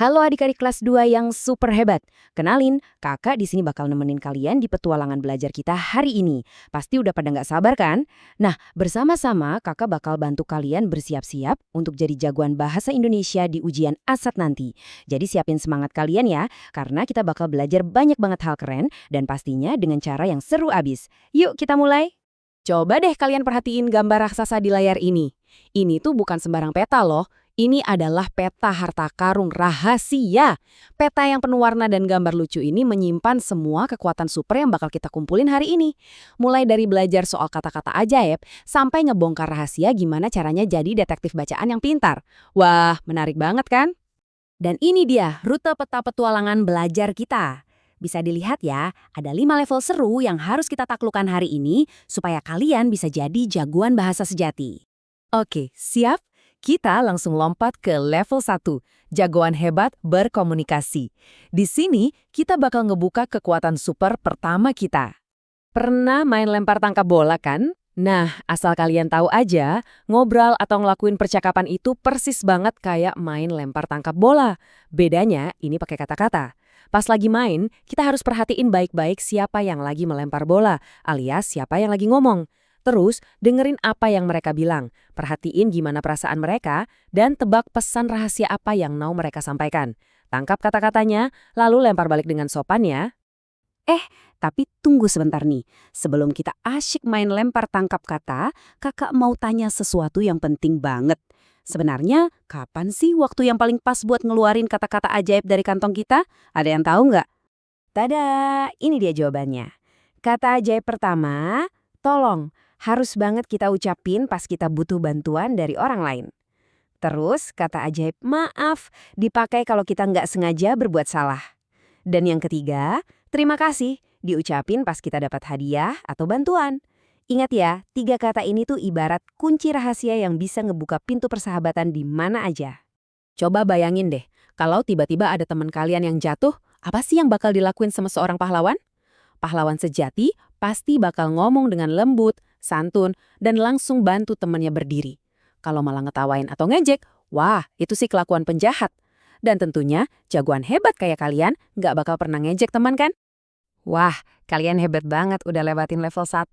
Halo adik-adik kelas 2 yang super hebat. Kenalin, kakak di sini bakal nemenin kalian di petualangan belajar kita hari ini. Pasti udah pada nggak sabar kan? Nah, bersama-sama kakak bakal bantu kalian bersiap-siap untuk jadi jagoan bahasa Indonesia di ujian ASAT nanti. Jadi siapin semangat kalian ya, karena kita bakal belajar banyak banget hal keren dan pastinya dengan cara yang seru abis. Yuk kita mulai. Coba deh kalian perhatiin gambar raksasa di layar ini. Ini tuh bukan sembarang peta loh. Ini adalah peta harta karun rahasia. Peta yang penuh warna dan gambar lucu ini menyimpan semua kekuatan super yang bakal kita kumpulin hari ini. Mulai dari belajar soal kata-kata ajaib, sampai ngebongkar rahasia gimana caranya jadi detektif bacaan yang pintar. Wah, menarik banget kan? Dan ini dia rute peta petualangan belajar kita. Bisa dilihat ya, ada 5 level seru yang harus kita taklukkan hari ini supaya kalian bisa jadi jagoan bahasa sejati. Oke, siap? Kita langsung lompat ke level 1, jagoan hebat berkomunikasi. Di sini, kita bakal ngebuka kekuatan super pertama kita. Pernah main lempar tangkap bola kan? Nah, asal kalian tahu aja, ngobrol atau ngelakuin percakapan itu persis banget kayak main lempar tangkap bola. Bedanya, ini pakai kata-kata. Pas lagi main, kita harus perhatiin baik-baik siapa yang lagi melempar bola, alias siapa yang lagi ngomong. Terus, dengerin apa yang mereka bilang, perhatiin gimana perasaan mereka, dan tebak pesan rahasia apa yang mau mereka sampaikan. Tangkap kata-katanya, lalu lempar balik dengan sopan ya. Tapi tunggu sebentar nih. Sebelum kita asyik main lempar tangkap kata, kakak mau tanya sesuatu yang penting banget. Sebenarnya, kapan sih waktu yang paling pas buat ngeluarin kata-kata ajaib dari kantong kita? Ada yang tahu nggak? Tada, ini dia jawabannya. Kata ajaib pertama, tolong. Harus banget kita ucapin pas kita butuh bantuan dari orang lain. Terus, kata ajaib maaf dipakai kalau kita nggak sengaja berbuat salah. Dan yang ketiga, terima kasih diucapin pas kita dapat hadiah atau bantuan. Ingat ya, 3 kata ini tuh ibarat kunci rahasia yang bisa ngebuka pintu persahabatan di mana aja. Coba bayangin deh, kalau tiba-tiba ada teman kalian yang jatuh, apa sih yang bakal dilakuin sama seorang pahlawan? Pahlawan sejati pasti bakal ngomong dengan lembut, santun, dan langsung bantu temannya berdiri. Kalau malah ngetawain atau ngejek, wah, itu sih kelakuan penjahat. Dan tentunya, jagoan hebat kayak kalian nggak bakal pernah ngejek teman kan? Wah, kalian hebat banget udah lewatin level 1.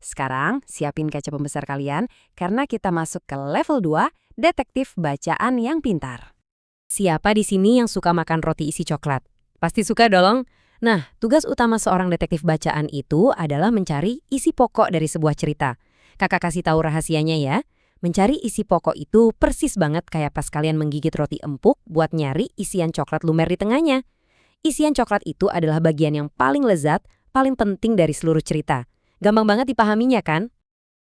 Sekarang, siapin kaca pembesar kalian karena kita masuk ke level 2, detektif bacaan yang pintar. Siapa di sini yang suka makan roti isi coklat? Pasti suka dong. Nah, tugas utama seorang detektif bacaan itu adalah mencari isi pokok dari sebuah cerita. Kakak kasih tahu rahasianya ya. Mencari isi pokok itu persis banget kayak pas kalian menggigit roti empuk buat nyari isian coklat lumer di tengahnya. Isian coklat itu adalah bagian yang paling lezat, paling penting dari seluruh cerita. Gampang banget dipahaminya kan?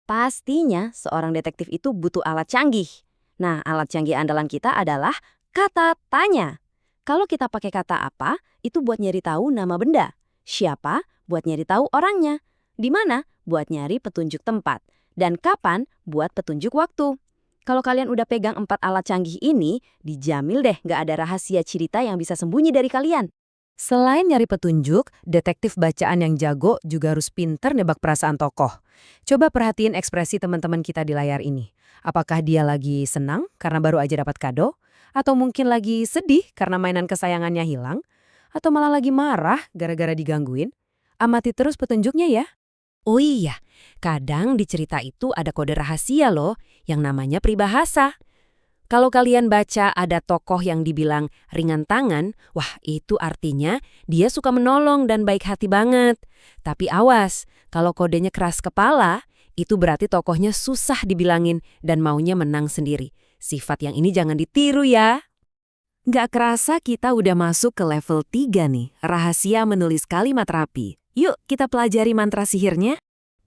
Pastinya seorang detektif itu butuh alat canggih. Nah, alat canggih andalan kita adalah kata tanya. Kalau kita pakai kata apa, itu buat nyari tahu nama benda. Siapa, buat nyari tahu orangnya. Di mana, buat nyari petunjuk tempat. Dan kapan, buat petunjuk waktu. Kalau kalian udah pegang 4 alat canggih ini, dijamin deh nggak ada rahasia cerita yang bisa sembunyi dari kalian. Selain nyari petunjuk, detektif bacaan yang jago juga harus pinter nebak perasaan tokoh. Coba perhatiin ekspresi teman-teman kita di layar ini. Apakah dia lagi senang karena baru aja dapat kado? Atau mungkin lagi sedih karena mainan kesayangannya hilang? Atau malah lagi marah gara-gara digangguin? Amati terus petunjuknya ya. Oh iya, kadang di cerita itu ada kode rahasia loh, yang namanya peribahasa. Kalau kalian baca ada tokoh yang dibilang ringan tangan, wah itu artinya dia suka menolong dan baik hati banget. Tapi awas, kalau kodenya keras kepala, itu berarti tokohnya susah dibilangin dan maunya menang sendiri. Sifat yang ini jangan ditiru ya. Nggak kerasa kita udah masuk ke level 3 nih, rahasia menulis kalimat rapi. Yuk kita pelajari mantra sihirnya.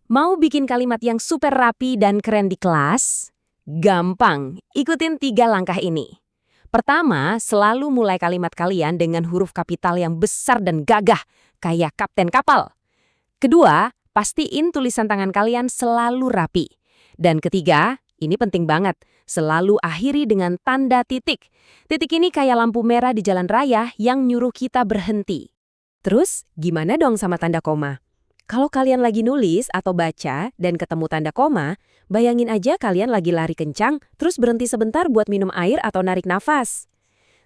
Mau bikin kalimat yang super rapi dan keren di kelas? Gampang, ikutin 3 langkah ini. Pertama, selalu mulai kalimat kalian dengan huruf kapital yang besar dan gagah, kayak kapten kapal. Kedua, pastiin tulisan tangan kalian selalu rapi. Dan ketiga, ini penting banget, selalu akhiri dengan tanda titik. Titik ini kayak lampu merah di jalan raya yang nyuruh kita berhenti. Terus, gimana dong sama tanda koma? Kalau kalian lagi nulis atau baca dan ketemu tanda koma, bayangin aja kalian lagi lari kencang, terus berhenti sebentar buat minum air atau narik nafas.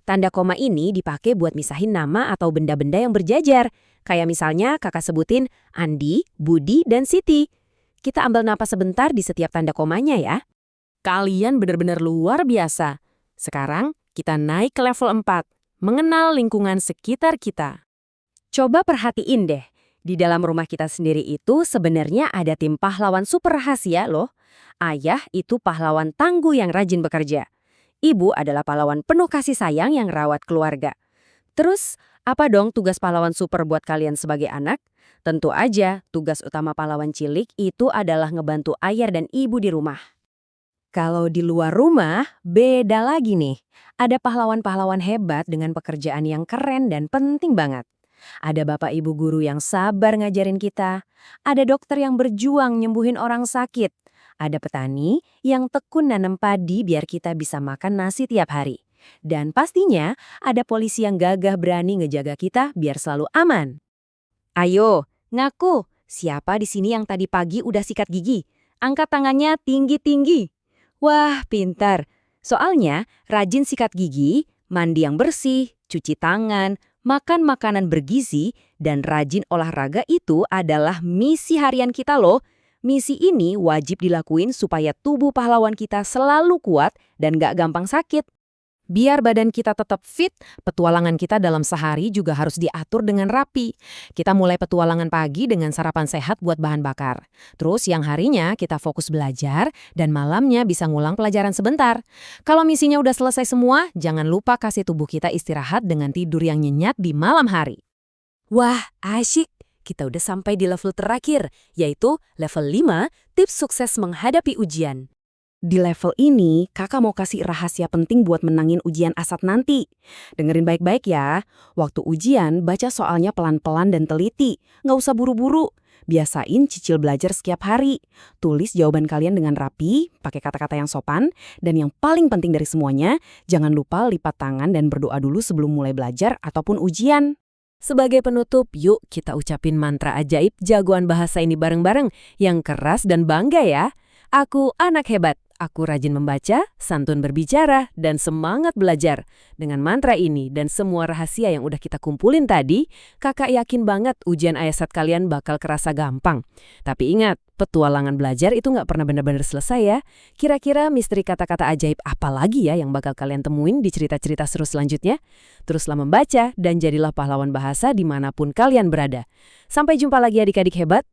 Tanda koma ini dipakai buat misahin nama atau benda-benda yang berjajar. Kayak misalnya kakak sebutin Andi, Budi, dan Siti. Kita ambil napas sebentar di setiap tanda komanya ya. Kalian benar-benar luar biasa. Sekarang kita naik ke level 4, mengenal lingkungan sekitar kita. Coba perhatiin deh, di dalam rumah kita sendiri itu sebenarnya ada tim pahlawan super rahasia loh. Ayah itu pahlawan tangguh yang rajin bekerja. Ibu adalah pahlawan penuh kasih sayang yang rawat keluarga. Terus, apa dong tugas pahlawan super buat kalian sebagai anak? Tentu aja, tugas utama pahlawan cilik itu adalah ngebantu ayah dan ibu di rumah. Kalau di luar rumah, beda lagi nih. Ada pahlawan-pahlawan hebat dengan pekerjaan yang keren dan penting banget. Ada bapak ibu guru yang sabar ngajarin kita. Ada dokter yang berjuang nyembuhin orang sakit. Ada petani yang tekun nanam padi biar kita bisa makan nasi tiap hari. Dan pastinya ada polisi yang gagah berani ngejaga kita biar selalu aman. Ayo, ngaku. Siapa di sini yang tadi pagi udah sikat gigi? Angkat tangannya tinggi-tinggi. Wah, pintar. Soalnya rajin sikat gigi, mandi yang bersih, cuci tangan, makan makanan bergizi, dan rajin olahraga itu adalah misi harian kita loh. Misi ini wajib dilakuin supaya tubuh pahlawan kita selalu kuat dan gak gampang sakit. Biar badan kita tetap fit, petualangan kita dalam sehari juga harus diatur dengan rapi. Kita mulai petualangan pagi dengan sarapan sehat buat bahan bakar. Terus yang harinya kita fokus belajar dan malamnya bisa ngulang pelajaran sebentar. Kalau misinya udah selesai semua, jangan lupa kasih tubuh kita istirahat dengan tidur yang nyenyak di malam hari. Wah, asyik! Kita udah sampai di level terakhir, yaitu level 5, tips sukses menghadapi ujian. Di level ini, kakak mau kasih rahasia penting buat menangin ujian ASAT nanti. Dengerin baik-baik ya. Waktu ujian, baca soalnya pelan-pelan dan teliti. Nggak usah buru-buru. Biasain cicil belajar setiap hari. Tulis jawaban kalian dengan rapi, pakai kata-kata yang sopan. Dan yang paling penting dari semuanya, jangan lupa lipat tangan dan berdoa dulu sebelum mulai belajar ataupun ujian. Sebagai penutup, yuk kita ucapin mantra ajaib jagoan bahasa ini bareng-bareng yang keras dan bangga ya. Aku anak hebat, aku rajin membaca, santun berbicara, dan semangat belajar. Dengan mantra ini dan semua rahasia yang udah kita kumpulin tadi, kakak yakin banget ujian ASAT kalian bakal kerasa gampang. Tapi ingat, petualangan belajar itu nggak pernah benar-benar selesai ya. Kira-kira misteri kata-kata ajaib apa lagi ya yang bakal kalian temuin di cerita-cerita seru selanjutnya? Teruslah membaca dan jadilah pahlawan bahasa dimanapun kalian berada. Sampai jumpa lagi adik-adik hebat.